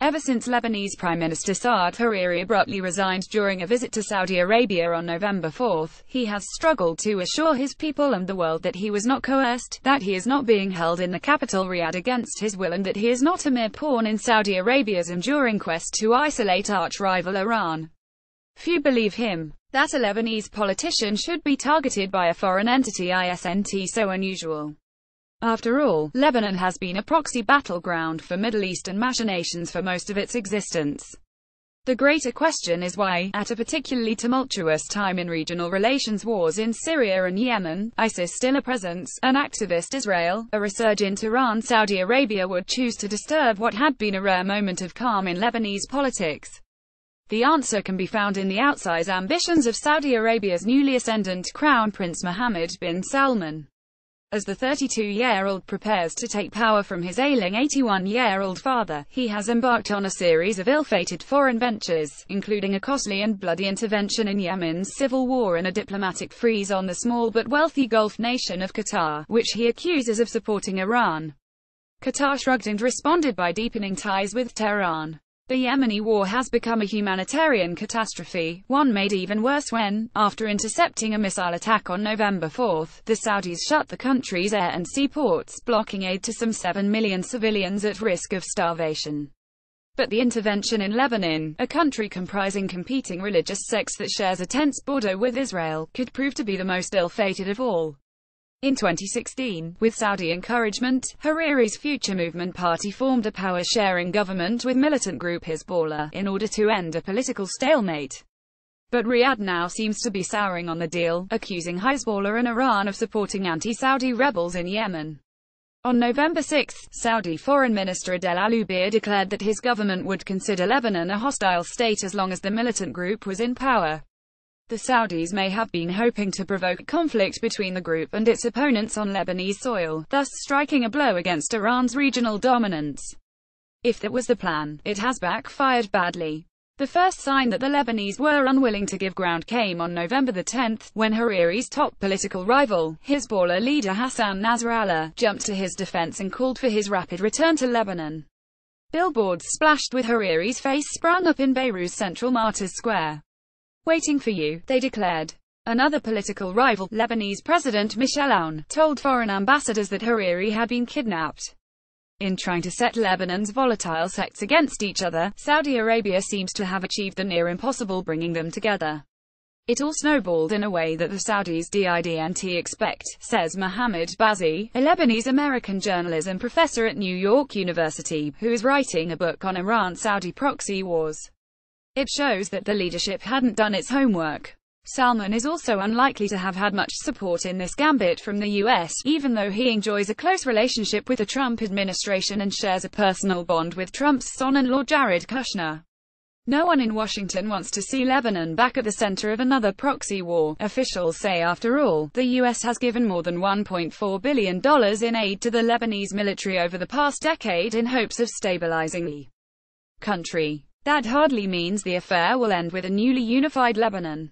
Ever since Lebanese Prime Minister Saad Hariri abruptly resigned during a visit to Saudi Arabia on November 4, he has struggled to assure his people and the world that he was not coerced, that he is not being held in the capital Riyadh against his will, and that he is not a mere pawn in Saudi Arabia's enduring quest to isolate arch-rival Iran. Few believe him. That a Lebanese politician should be targeted by a foreign entity isn't so unusual. After all, Lebanon has been a proxy battleground for Middle Eastern machinations for most of its existence. The greater question is why, at a particularly tumultuous time in regional relations, wars in Syria and Yemen, ISIS still a presence, an activist Israel, a resurgent Iran, Saudi Arabia would choose to disturb what had been a rare moment of calm in Lebanese politics. The answer can be found in the outsized ambitions of Saudi Arabia's newly ascendant Crown Prince Mohammed bin Salman. As the 32-year-old prepares to take power from his ailing 81-year-old father, he has embarked on a series of ill-fated foreign ventures, including a costly and bloody intervention in Yemen's civil war and a diplomatic freeze on the small but wealthy Gulf nation of Qatar, which he accuses of supporting Iran. Qatar shrugged and responded by deepening ties with Tehran. The Yemeni war has become a humanitarian catastrophe, one made even worse when, after intercepting a missile attack on November 4, the Saudis shut the country's air and sea ports, blocking aid to some 7 million civilians at risk of starvation. But the intervention in Lebanon, a country comprising competing religious sects that shares a tense border with Israel, could prove to be the most ill-fated of all. In 2016, with Saudi encouragement, Hariri's Future Movement Party formed a power-sharing government with militant group Hezbollah, in order to end a political stalemate. But Riyadh now seems to be souring on the deal, accusing Hezbollah and Iran of supporting anti-Saudi rebels in Yemen. On November 6, Saudi Foreign Minister Adel Al-Jubeir declared that his government would consider Lebanon a hostile state as long as the militant group was in power. The Saudis may have been hoping to provoke conflict between the group and its opponents on Lebanese soil, thus striking a blow against Iran's regional dominance. If that was the plan, it has backfired badly. The first sign that the Lebanese were unwilling to give ground came on November 10, when Hariri's top political rival, Hezbollah leader Hassan Nasrallah, jumped to his defense and called for his rapid return to Lebanon. Billboards splashed with Hariri's face sprung up in Beirut's central Martyrs Square. "Waiting for you," they declared. Another political rival, Lebanese President Michel Aoun, told foreign ambassadors that Hariri had been kidnapped. In trying to set Lebanon's volatile sects against each other, Saudi Arabia seems to have achieved the near impossible, bringing them together. It all snowballed in a way that the Saudis didn't expect, says Mohammed Bazi, a Lebanese-American journalism professor at New York University, who is writing a book on Iran-Saudi proxy wars. It shows that the leadership hadn't done its homework. Salman is also unlikely to have had much support in this gambit from the US, even though he enjoys a close relationship with the Trump administration and shares a personal bond with Trump's son-in-law Jared Kushner. No one in Washington wants to see Lebanon back at the center of another proxy war, officials say. After all, the US has given more than $1.4 billion in aid to the Lebanese military over the past decade in hopes of stabilizing the country. That hardly means the affair will end with a newly unified Lebanon.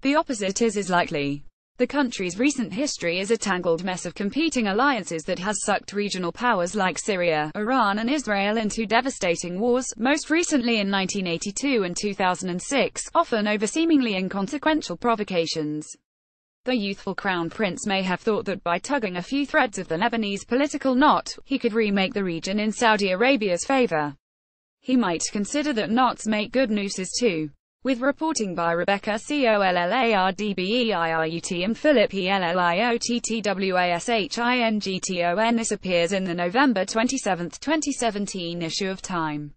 The opposite is likely. The country's recent history is a tangled mess of competing alliances that has sucked regional powers like Syria, Iran and Israel into devastating wars, most recently in 1982 and 2006, often over seemingly inconsequential provocations. The youthful crown prince may have thought that by tugging a few threads of the Lebanese political knot, he could remake the region in Saudi Arabia's favor. He might consider that knots make good nooses too. With reporting by Rebecca Collardbeirut and Philip Elliottwashington, this appears in the November 27, 2017 issue of Time.